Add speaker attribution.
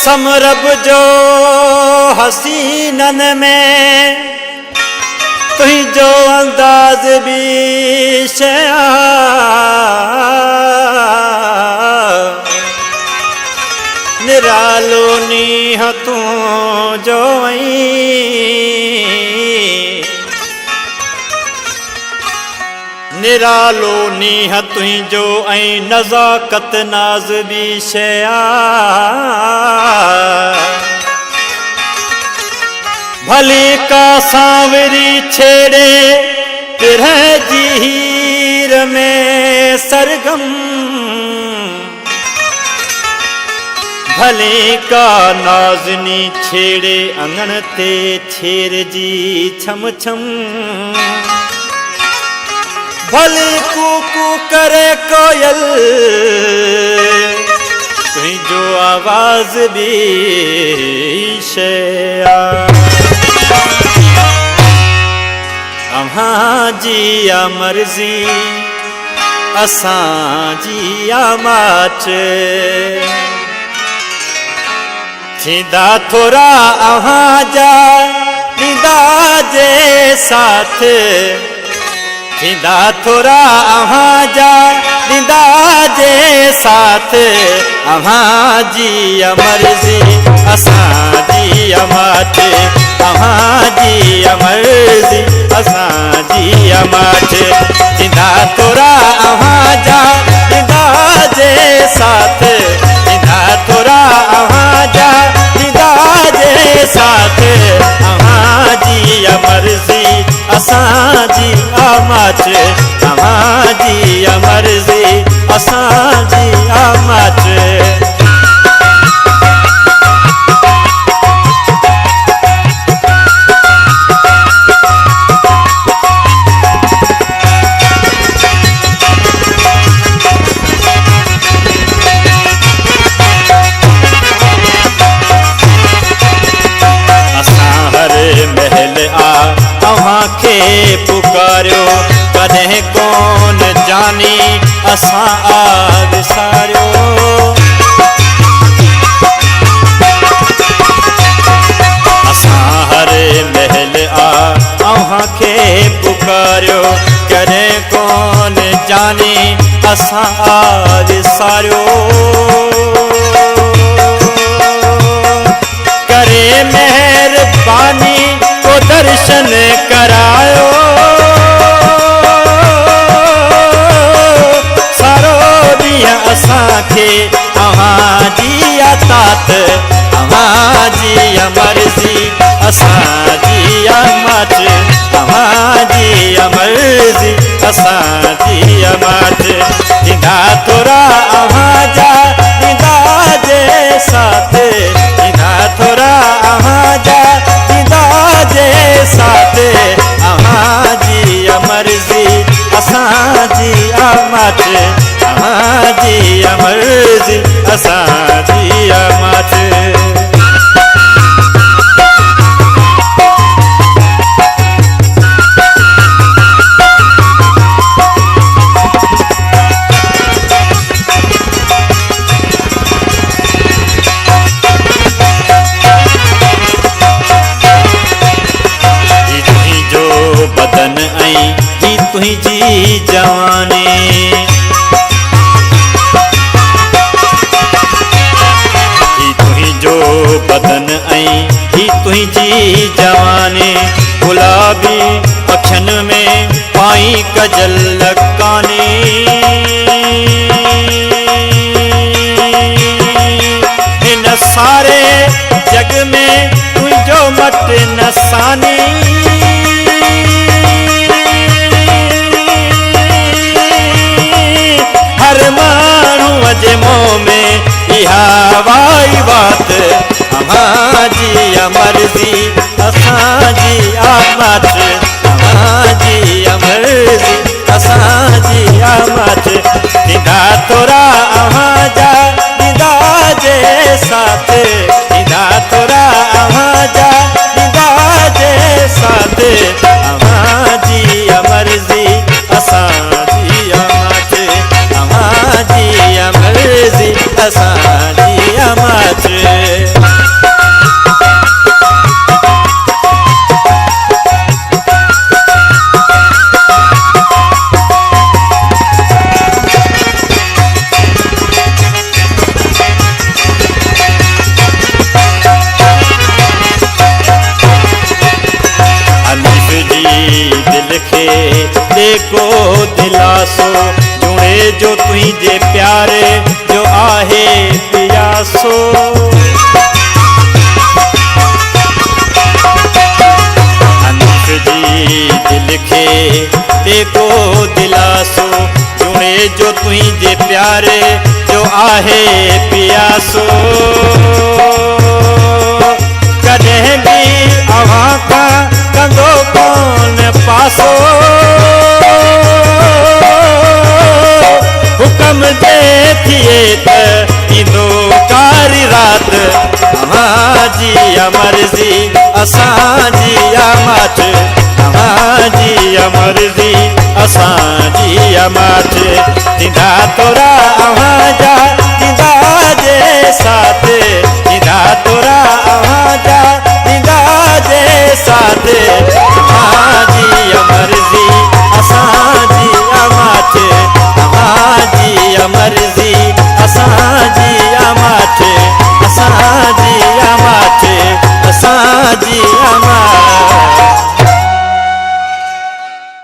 Speaker 1: समरब जो हसीनन में तुही जो अंदाज भी शया निरालो नीह तू जो निरालो नीह तुही जो नज़ाकत नाज भी शया भली का सांवरी छेड़े तिरह जी हीर में सरगम भले का नाजनी छेड़े अंगन ते छेर जी छम छम भले कूकू करे कोयल तुही जो आवाज भी शया अम्हा जी या मर्जी असां जी या माच थींदा थोरा अम्हा जा ॾींदा जे साथ थींदा थोरा अम्हा जा ॾींदा जे साथ अम्हा जी या मर्जी असां जी या माच अम्हा जी या मर्जी असां जी या माच थींदा थोरा अम्हा जा ॾींदा जे साथ थींदा थोरा अम्हा जा ॾींदा जे साथ अम्हा जी या मर्जी असां जी या माच अम्हा जी या मर्जी असां जी या माच खे पुकारियो कदें कौन जानी असां आ विसारियो असां हर महल आ खे पुकारियो कदें कौन जानी असां आ विसारियो करे मेहरबानी को दर्शन करायो सारो ॾींहुं असांखे अव्हां जी अतात अव्हां जी मर्ज़ी असां जी माच अव्हां जी मर्ज़ी असां जी माच ॾींदा थोरा अव्हां जा ॾींदा जे साथ ॾींदा थोरा अव्हां जा ॾींदा जे साथ अव्हां जी मर्ज़ी असां जी माच अव्हां जी मर्ज़ी असां जी माच तुझी जवानी ही तुही जो बदन ही तुझी जवानी गुलाबी अखियन में पाई कजल लकानी इन सारे जग में तुझो मट नसानी जे मोह में इहा वाई बात अम्हा जी मर्ज़ी असां जी माच अम्हा जी मर्ज़ी असां जी माच ॾींदा थोरा अव्हां जा ॾींदा जे साथ ॾींदा थोरा अव्हां जा ॾींदा जे साथ अव्हां जी मर्ज़ी असां जी माच अव्हां जी मर्ज़ी असां जी माच दिल खे जेको दिलासो जुड़े जो तुझे प्यारे जो आहे पियासो। हनीफ जी दिल खे जेको दिलासो जुड़े जो तुझे प्यारे जो आहे पियासो। कदें भी अवां का कंदो कोन पासो हुक्म जे थिए त ईंदो कारी रात तव्हांजी मर्ज़ी असांजी माठ तव्हांजी मर्ज़ी असांजी माठ थींदा तोरा